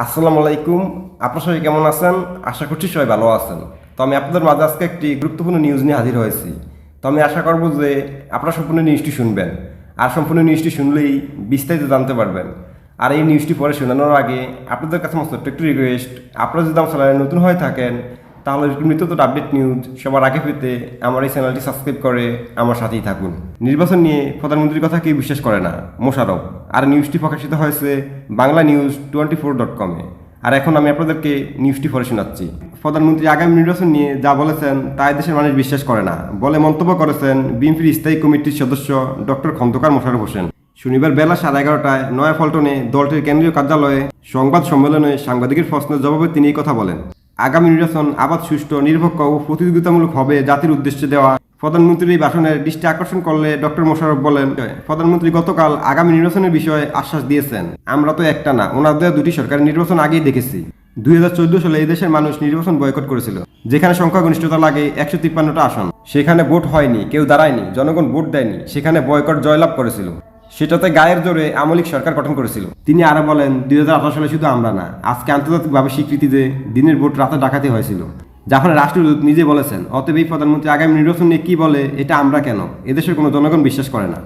আসসালামু আলাইকুম। আপনার সবাই কেমন আছেন? আশা করছি সবাই ভালো আছেন। তো আমি আপনাদের মাঝে আজকে একটি গুরুত্বপূর্ণ নিউজ নিয়ে হাজির হয়েছি। তো আমি আশা করব যে আপনারা সম্পূর্ণ নিউজটি শুনবেন, আর সম্পূর্ণ নিউজটি শুনলেই বিস্তারিত জানতে পারবেন। আর এই নিউজটি পরে শোনানোর আগে আপনাদের কাছে আমার ছোট্ট একটু রিকোয়েস্ট, আপনারা যদি আমার চ্যানেলে নতুন হয়ে থাকেন তাহলে নিত্যত আপডেট নিউজ সবার আগে পেতে আমার এই চ্যানেলটি সাবস্ক্রাইব করে আমার সাথেই থাকুন। নির্বাচন নিয়ে প্রধানমন্ত্রীর কথা কেউ বিশ্বাস করে না, মোশাররফ। আর নিউজটি প্রকাশিত হয়েছে বাংলা নিউজ 24.com-এ। আর এখন আমি আপনাদেরকে নিউজটি পড়ে শোনাচ্ছি। প্রধানমন্ত্রী আগামী নির্বাচন নিয়ে যা বলেছেন তাই দেশের মানুষ বিশ্বাস করে না বলে মন্তব্য করেছেন বিএনপির স্থায়ী কমিটির সদস্য ডক্টর খন্দকার মোশাররফ হোসেন। শনিবার বেলা 11:30টায় নয়াপল্টনে দলটির কেন্দ্রীয় কার্যালয়ে সংবাদ সম্মেলনে সাংবাদিকের প্রশ্নের জবাবে তিনি এই কথা বলেন। আগামী নির্বাচন আবাদ সুষ্ঠু, নিরপেক্ষ ও প্রতিযোগিতামূলক হবে জাতির উদ্দেশ্যে দেওয়া প্রধানমন্ত্রীর এই ভাষণের দৃষ্টি আকর্ষণ করলে ডক্টর মোশাররফ বলেন, প্রধানমন্ত্রী গতকাল আগামী নির্বাচনের বিষয়ে আশ্বাস দিয়েছেন। আমরা তো একটা না, ওনাদের দুটি সরকারের নির্বাচন আগেই দেখেছি। 2014 সালে এই দেশের মানুষ নির্বাচন বয়কট করেছিল, যেখানে সংখ্যাগরিষ্ঠতা লাগে 153টা আসন। সেখানে ভোট হয়নি, কেউ দাঁড়ায়নি, জনগণ ভোট দেয়নি, সেখানে বয়কট জয়লাভ করেছিল। সেটাতে গায়ের জোরে আমলিক সরকার গঠন করেছিল। তিনি আরো বলেন, 2018 সালে শুধু আমরা না, আজকে আন্তর্জাতিকভাবে স্বীকৃতি যে দিনের ভোট রাতে ডাকাতি হয়েছিল। জাপানের রাষ্ট্রদূত নিজে বলেছেন, অতএব এই প্রধানমন্ত্রী আগামী নির্বাচন নিয়ে কি বলে এটা আমরা কেন, এদেশের কোনো জনগণ বিশ্বাস করে না।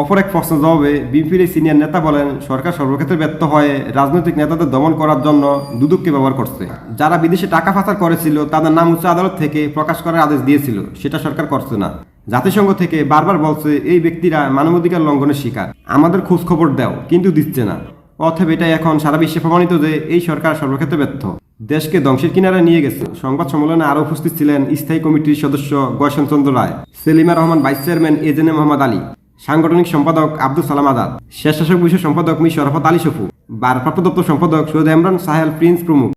অপর এক প্রশ্ন জবাবে বিএনপির সিনিয়র নেতা বলেন, সরকার সর্বক্ষেত্রে ব্যর্থ হয়ে রাজনৈতিক নেতাদের দমন করার জন্য দুদককে ব্যবহার করছে। যারা বিদেশে টাকা পাচার করেছিল তাদের নাম উচ্চ আদালত থেকে প্রকাশ করার আদেশ দিয়েছিল, সেটা সরকার করছে না। জাতিসংঘ থেকে বারবার বলছে এই ব্যক্তিরা মানবাধিকার লঙ্ঘনের শিকার, আমাদের খোঁজ খবর দাও, কিন্তু দিচ্ছে না। অতএব এটাই এখন সারা বিশ্বে প্রমাণিত যে এই সরকার সর্বক্ষেত্রে ব্যর্থ, দেশকে ধ্বংসের কিনারায় নিয়ে গেছে। সংবাদ সম্মেলনে আরও উপস্থিত ছিলেন স্থায়ী কমিটির সদস্য গয়সন চন্দ্র রায়, সেলিমা রহমান ভাইস চেয়ারম্যান এজেনে মোহাম্মদ আলী, সাংগঠনিক সম্পাদক আব্দুল সালাম আজাদ, স্বেচ্ছাসেবক বিষয় সম্পাদক মি শরাফত আলী সফু, ভারপ্রাপ্ত দপ্তর সম্পাদক সৈয়দ ইমরান সাহেল প্রিন্স প্রমুখ।